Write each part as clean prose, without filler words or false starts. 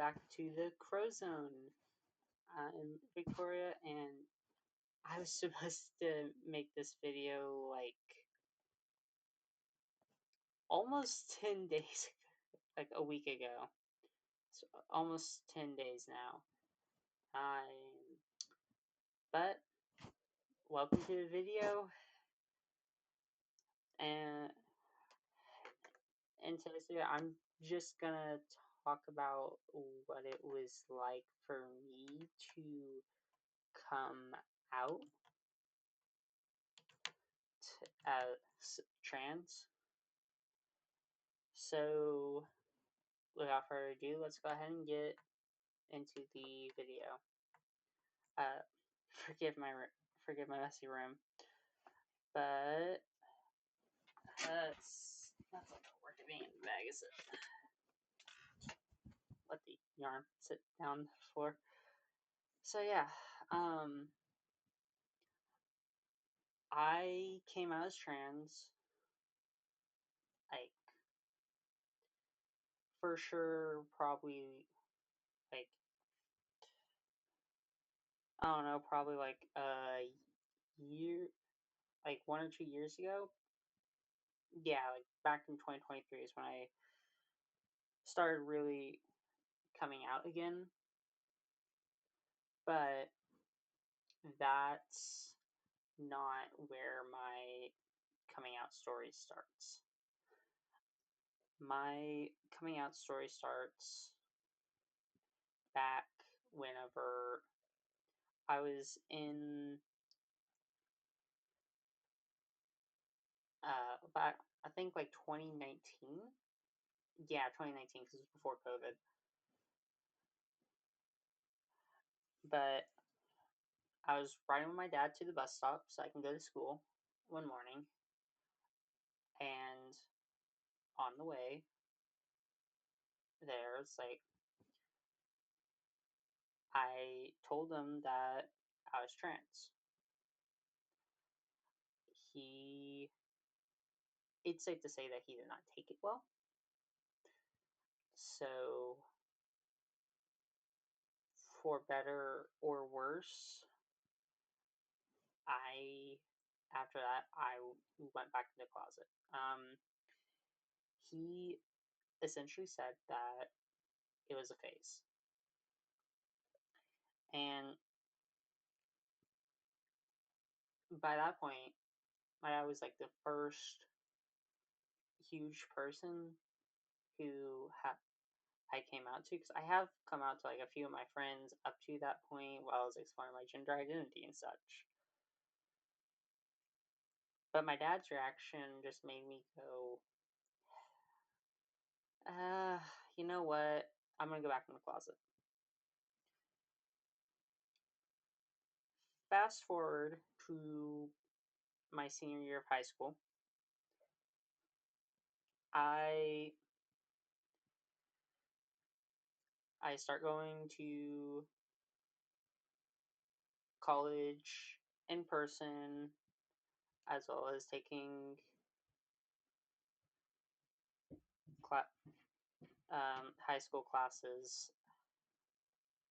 back to the Crowzone. I'm Victoria, and I was supposed to make this video like almost 10 days, like a week ago. So almost 10 days now. But welcome to the video, and in today's video, I'm just gonna talk about what it was like for me to come out as trans. So, without further ado, let's go ahead and get into the video. Uh, forgive my messy room, but that's not gonna work. It being in the bag, is it? Let the yarn sit down the floor. So yeah, I came out as trans, like for sure, probably like I don't know, probably like a year, like 1 or 2 years ago. Yeah, like back in 2023 is when I started really coming out again. But that's not where my coming out story starts. My coming out story starts back whenever I was in back I think like 2019. Yeah, 2019 because it was before COVID. But I was riding with my dad to the bus stop so I can go to school one morning, and on the way there, it's like I told him that I was trans. He, it's safe to say that he did not take it well. So, for better or worse, after that, I went back in the closet. He essentially said that it was a phase. And by that point, my dad was like the first huge person who I came out to, because I have come out to like a few of my friends up to that point while I was exploring my gender identity and such. But my dad's reaction just made me go, you know what? I'm gonna go back in the closet. Fast forward to my senior year of high school. I start going to college in person, as well as taking high school classes,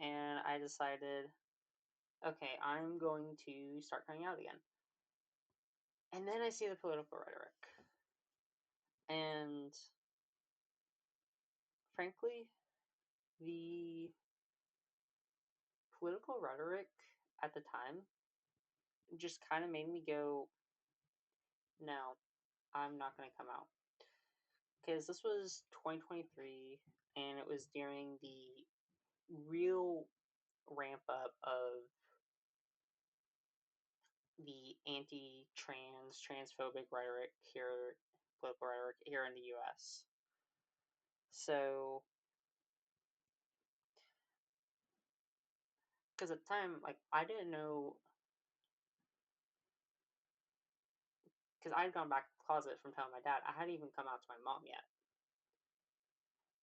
and I decided, okay, I'm going to start coming out again. And then I see the political rhetoric, and frankly, the political rhetoric at the time just kind of made me go, no, I'm not going to come out. Because this was 2023, and it was during the real ramp up of the anti-trans, transphobic rhetoric here, political rhetoric here in the US. So, because at the time, like, I didn't know, because I'd gone back to the closet from telling my dad, I hadn't even come out to my mom yet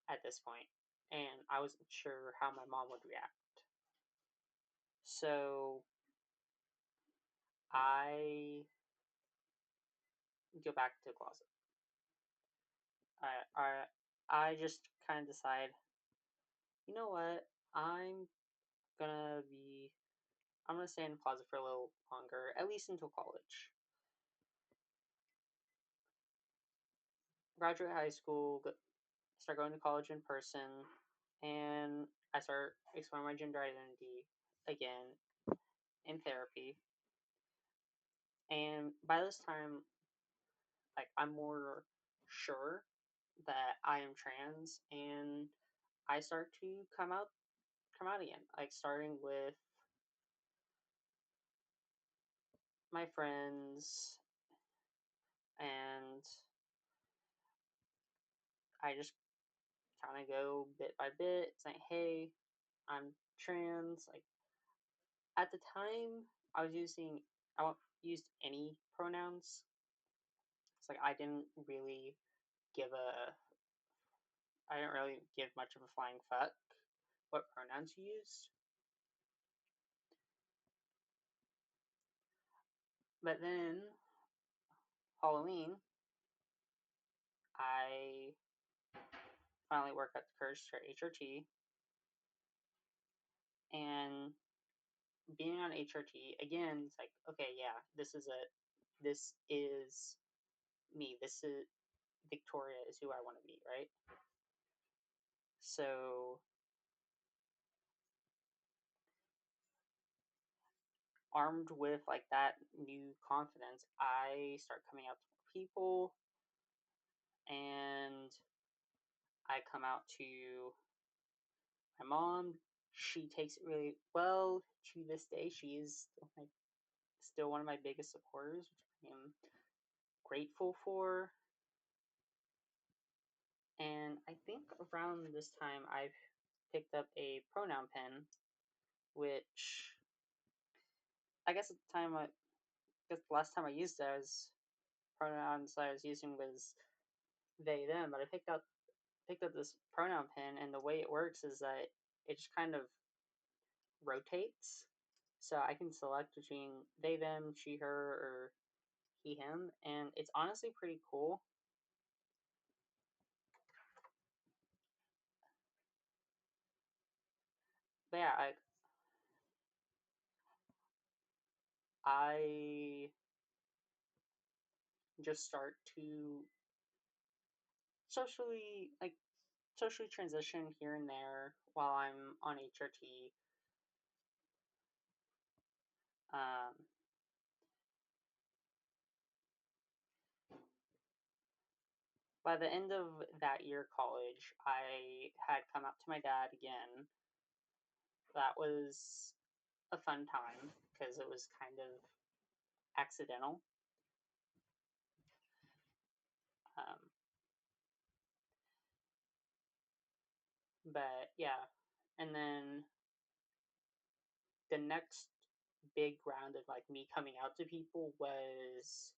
at this point, and I wasn't sure how my mom would react. So, I go back to the closet. I just kind of decide, you know what? Gonna be I'm gonna stay in the closet for a little longer, at least until college. Graduate high school, start going to college in person, and I start exploring my gender identity again in therapy. And by this time, like I'm more sure that I am trans, and I start to come out again. Like starting with my friends, and I just kind of go bit by bit, saying, "Hey, I'm trans." Like at the time, I won't used any pronouns. It's like I didn't really give much of a flying fuck what pronouns you used. But then Halloween, I finally worked up the courage to HRT, and being on HRT again, it's like, okay, yeah, this is me. This is Victoria is who I want to be, right? So armed with like that new confidence, I start coming out to more people, and I come out to my mom. She takes it really well. To this day, she is still one of my biggest supporters, which I am grateful for. And I think around this time, I've picked up a pronoun pen, which I guess at the time, I guess the last time I used it, pronouns I was using was they them. But I picked up this pronoun pen, and the way it works is that it just kind of rotates. So I can select between they them, she her, or he him, and it's honestly pretty cool. But yeah, I just start to socially like socially transition here and there while I'm on HRT. Um, by the end of that year, college, I had come out to my dad again. That was a fun time because it was kind of accidental. Um, but yeah, and then the next big round of like me coming out to people was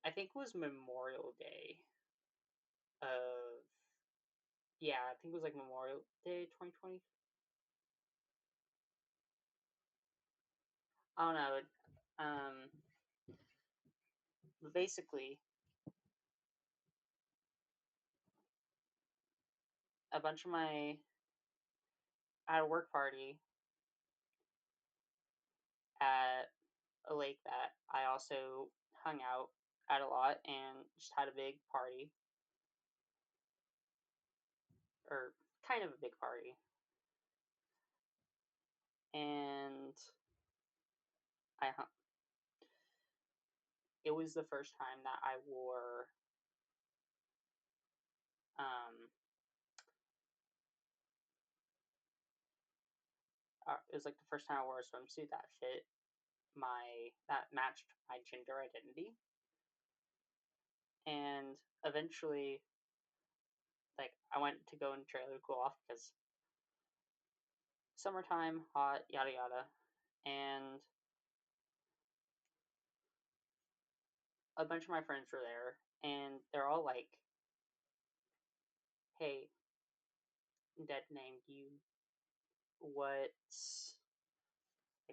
I think it was Memorial Day of yeah, I think it was like Memorial Day 2020. I don't know. But basically, a bunch of my at a work party at a lake that I also hung out at a lot and just had a big party or kind of a big party. And I it was the first time that I wore um it was like the first time I wore a swimsuit that matched my gender identity. And eventually, like I went to go and trailer cool off because summertime, hot, yada yada. And a bunch of my friends were there, and they're all like, "Hey, dead name, do you what's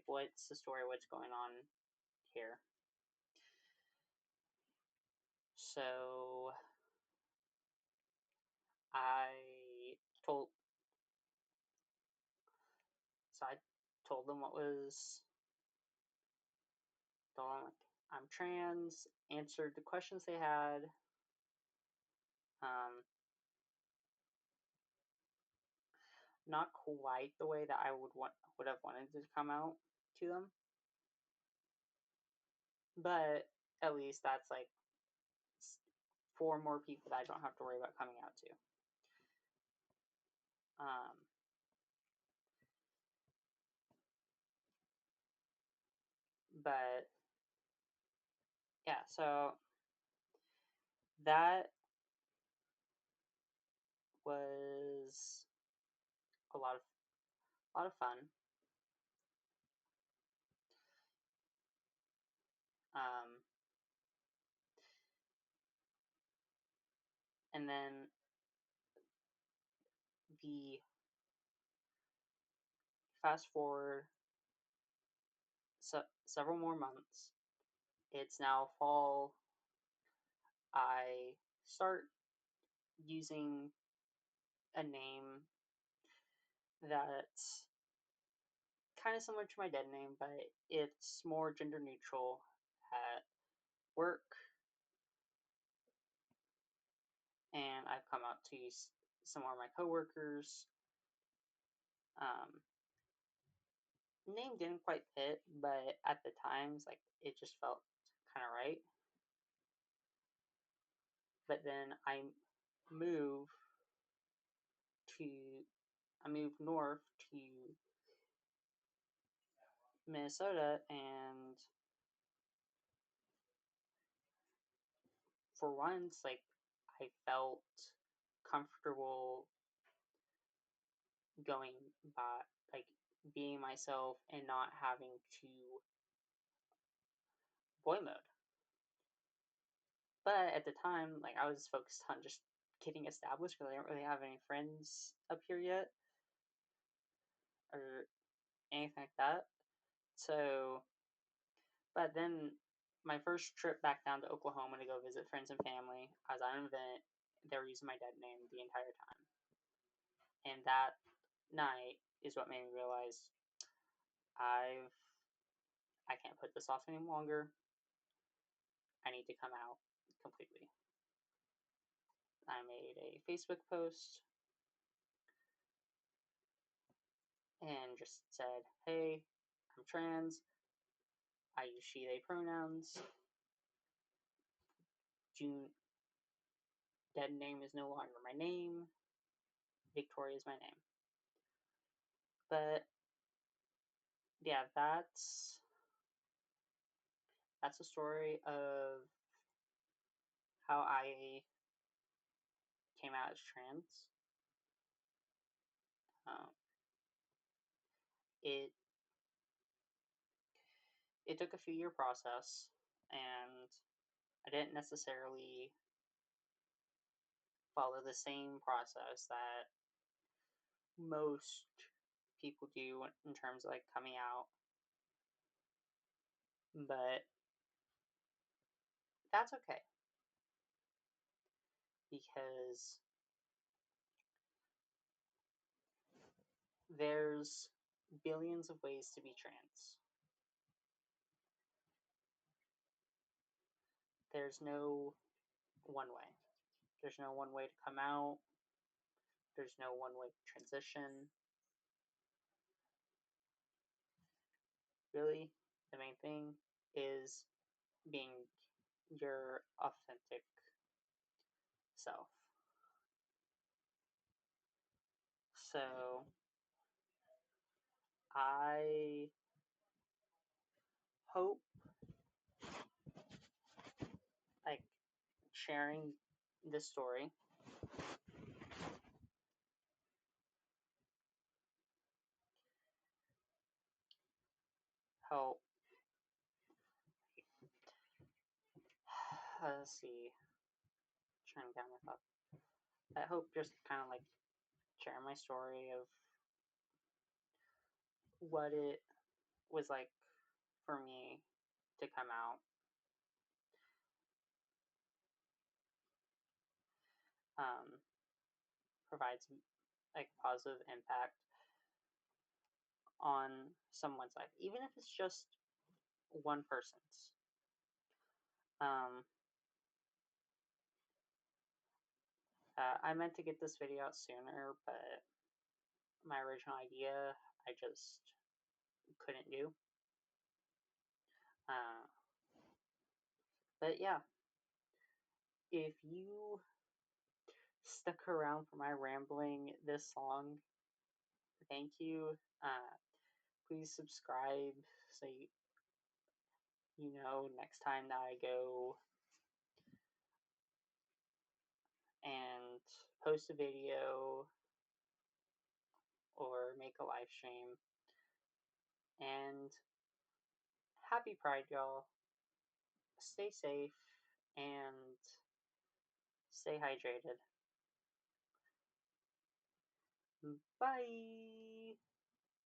what's the story? What's going on here?" So I told So I told them what was told them, like, I'm trans, answered the questions they had. Um, Not quite the way that I would have wanted to come out to them, but at least that's like 4 more people that I don't have to worry about coming out to. But yeah, so that was a lot of fun. Um, and then the fast forward several more months. It's now fall. I start using a name that's kind of similar to my dead name, but it's more gender neutral at work. And I've come out to some more of my coworkers. Um, Name didn't quite fit, but at the times, like, it just felt kind of right. But then move to I moved north to Minnesota, and for once, like, I felt comfortable going by, like, being myself and not having to boy mode. But at the time, like, I was focused on just getting established because I didn't really have any friends up here yet or anything like that. So, but then my first trip back down to Oklahoma to go visit friends and family, I was on an event. They were using my dead name the entire time. And that night is what made me realize I've I can't put this off any longer. I need to come out completely. I made a Facebook post and just said, "Hey, I'm trans. I use she, they pronouns. June dead name is no longer my name. Victoria is my name." But yeah, that's a story of how I came out as trans. Um, it it took a few year process, and I didn't necessarily follow the same process that most people do in terms of, like, coming out, but that's okay because there's billions of ways to be trans. There's no one way. There's no one way to come out. There's no one way to transition. Really, the main thing is being your authentic self. So I hope, like, sharing this story help. Let's see, trying down my thoughts. I hope just kind of like share my story of what it was like for me to come out. Um, Provides, like, positive impact on someone's life, even if it's just one person's. I meant to get this video out sooner, but my original idea I just couldn't do. But yeah, if you stuck around for my rambling this long, thank you. Please subscribe so you know next time that I go and post a video or make a live stream. And happy Pride, y'all. Stay safe and stay hydrated. Bye.